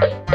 Welcome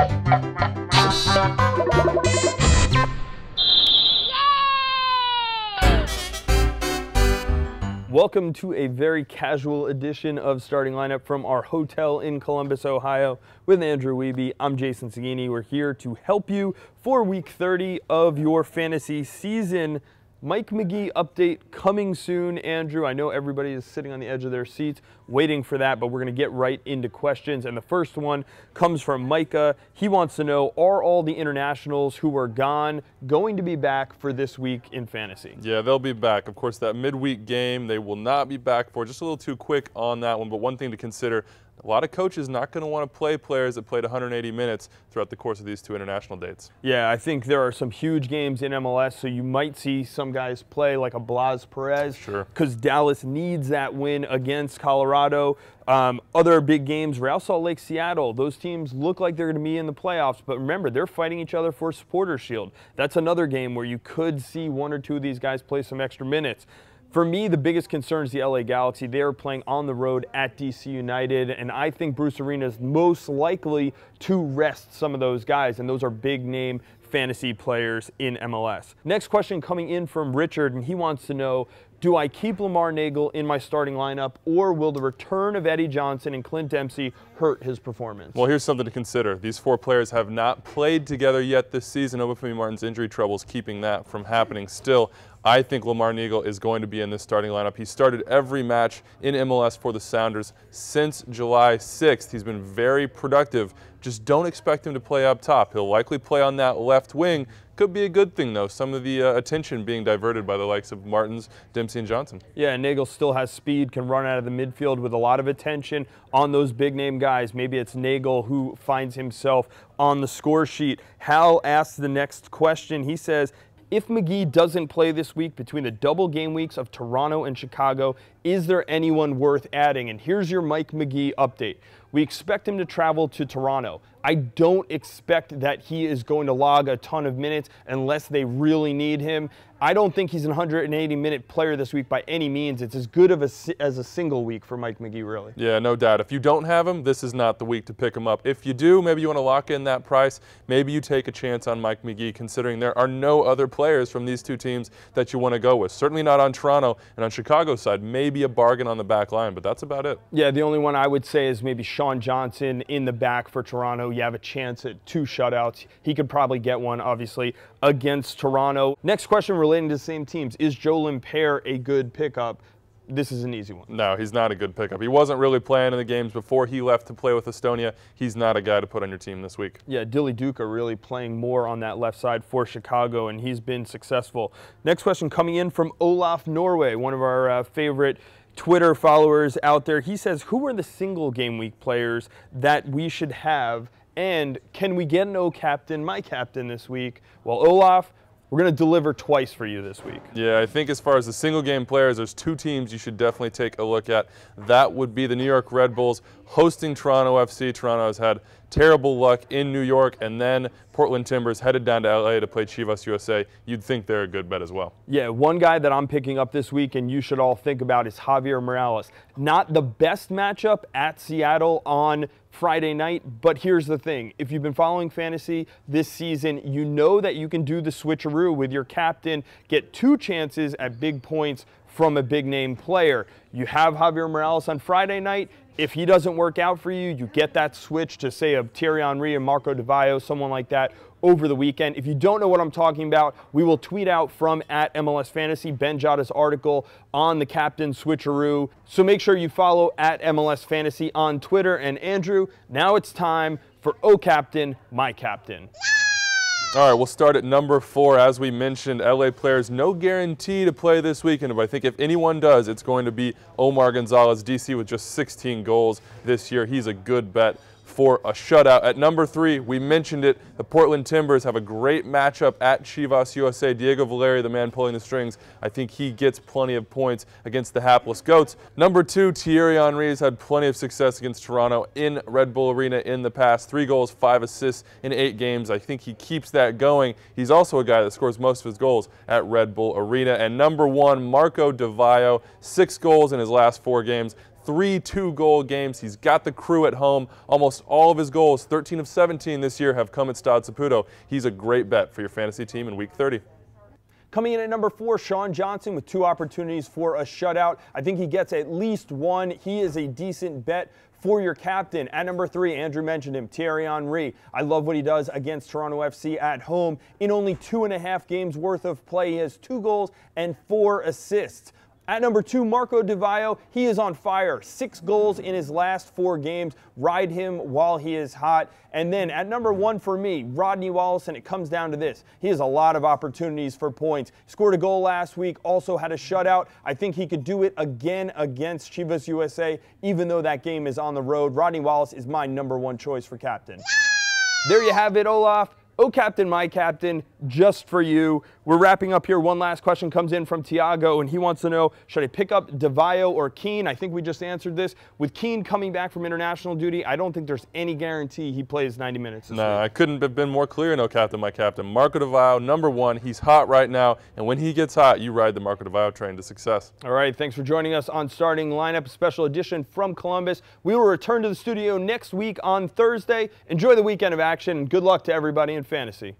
to a very casual edition of Starting Lineup from our hotel in Columbus, Ohio with Andrew Wiebe. I'm Jason Saghini. We're here to help you for week 30 of your fantasy season. Mike Magee update coming soon, Andrew. I know everybody is sitting on the edge of their seats waiting for that, but we're going to get right into questions. And the first one comes from Micah. He wants to know, are all the internationals who were gone going to be back for this week in fantasy? Yeah, they'll be back. Of course, that midweek game they will not be back for. Just a little too quick on that one, but one thing to consider, a lot of coaches not going to want to play players that played 180 minutes throughout the course of these two international dates. Yeah, I think there are some huge games in MLS, so you might see some guys play like a Blas Perez. Sure. Because Dallas needs that win against Colorado. Other big games, Real Salt Lake, Seattle, those teams look like they're going to be in the playoffs, but remember, they're fighting each other for Supporters' Shield. That's another game where you could see one or two of these guys play some extra minutes. For me, the biggest concern is the LA Galaxy. They are playing on the road at DC United, and I think Bruce Arena is most likely to rest some of those guys, and those are big-name fantasy players in MLS. Next question coming in from Richard, and he wants to know, do I keep Lamar Neagle in my starting lineup, or will the return of Eddie Johnson and Clint Dempsey hurt his performance? Well, here's something to consider. These four players have not played together yet this season. Obafemi Martin's injury troubles keeping that from happening still. I think Lamar Neagle is going to be in this starting lineup. He started every match in MLS for the Sounders since July 6th. He's been very productive. Just don't expect him to play up top. He'll likely play on that left wing. Could be a good thing, though, some of the attention being diverted by the likes of Martins, Dempsey, and Johnson. Yeah, Neagle still has speed, can run out of the midfield with a lot of attention on those big-name guys. Maybe it's Neagle who finds himself on the score sheet. Hal asks the next question. He says, if Magee doesn't play this week between the double game weeks of Toronto and Chicago, is there anyone worth adding? And here's your Mike Magee update. We expect him to travel to Toronto. I don't expect that he is going to log a ton of minutes unless they really need him. I don't think he's an 180-minute player this week by any means. It's as good of as a single week for Mike Magee, really. Yeah, no doubt. If you don't have him, this is not the week to pick him up. If you do, maybe you want to lock in that price. Maybe you take a chance on Mike Magee, considering there are no other players from these two teams that you want to go with. Certainly not on Toronto, and on Chicago's side, maybe a bargain on the back line, but that's about it. Yeah, the only one I would say is maybe Sean Johnson in the back for Toronto. You have a chance at 2 shutouts. He could probably get one, obviously, against Toronto. Next question relating to the same teams. Is Joe Limper a good pickup? This is an easy one. No, he's not a good pickup. He wasn't really playing in the games before he left to play with Estonia. He's not a guy to put on your team this week. Yeah, Dilly Duca really playing more on that left side for Chicago, and he's been successful. Next question coming in from Olaf Norway, one of our favorite Twitter followers out there. He says, who are the single game week players that we should have, and can we get an O-Captain, my captain this week? Well, Olaf, we're going to deliver twice for you this week. Yeah, I think as far as the single game players, there's 2 teams you should definitely take a look at. That would be the New York Red Bulls hosting Toronto FC. Toronto has had terrible luck in New York, and then Portland Timbers headed down to LA to play Chivas USA. You'd think they're a good bet as well. Yeah, one guy that I'm picking up this week and you should all think about is Javier Morales. Not the best matchup at Seattle on Friday night, but here's the thing. If you've been following fantasy this season, you know that you can do the switcheroo with your captain, get 2 chances at big points from a big-name player. You have Javier Morales on Friday night. If he doesn't work out for you, you get that switch to, say, a Thierry Henry and Marco Di Vaio, someone like that, over the weekend. If you don't know what I'm talking about, we will tweet out from @MLS Fantasy Ben Jotta's article on the captain switcheroo. So make sure you follow @MLS Fantasy on Twitter. And Andrew, now it's time for O Captain, my captain. All right, we'll start at number 4. As we mentioned, LA players, no guarantee to play this weekend, but I think if anyone does, it's going to be Omar Gonzalez, DC, with just 16 goals this year. He's a good bet for a shutout. At number 3, we mentioned it, the Portland Timbers have a great matchup at Chivas USA. Diego Valeri, the man pulling the strings, I think he gets plenty of points against the hapless Goats. Number 2, Thierry Henry has had plenty of success against Toronto in Red Bull Arena in the past. 3 goals, 5 assists in 8 games. I think he keeps that going. He's also a guy that scores most of his goals at Red Bull Arena. And number 1, Marco Di Vaio, 6 goals in his last 4 games. 3 2-goal games. He's got the crew at home. Almost all of his goals, 13 of 17 this year, have come at Stade Saputo. He's a great bet for your fantasy team in Week 30. Coming in at number 4, Sean Johnson with 2 opportunities for a shutout. I think he gets at least 1. He is a decent bet for your captain. At number 3, Andrew mentioned him, Thierry Henry. I love what he does against Toronto FC at home. In only 2.5 games worth of play, he has 2 goals and 4 assists. At number 2, Marco Di Vaio, he is on fire. 6 goals in his last 4 games. Ride him while he is hot. And then at number 1 for me, Rodney Wallace, and it comes down to this. He has a lot of opportunities for points. Scored a goal last week, also had a shutout. I think he could do it again against Chivas USA, even though that game is on the road. Rodney Wallace is my number 1 choice for captain. There you have it, Olaf. Oh, Captain, my captain, just for you. We're wrapping up here. One last question comes in from Tiago, and he wants to know, should I pick up Di Vaio or Keane? I think we just answered this. With Keane coming back from international duty, I don't think there's any guarantee he plays 90 minutes this week. I couldn't have been more clear, no, Captain, my captain. Marco Di Vaio, number 1. He's hot right now, and when he gets hot, you ride the Marco Di Vaio train to success. All right, thanks for joining us on Starting Lineup, special edition from Columbus. We will return to the studio next week on Thursday. Enjoy the weekend of action, and good luck to everybody in fantasy.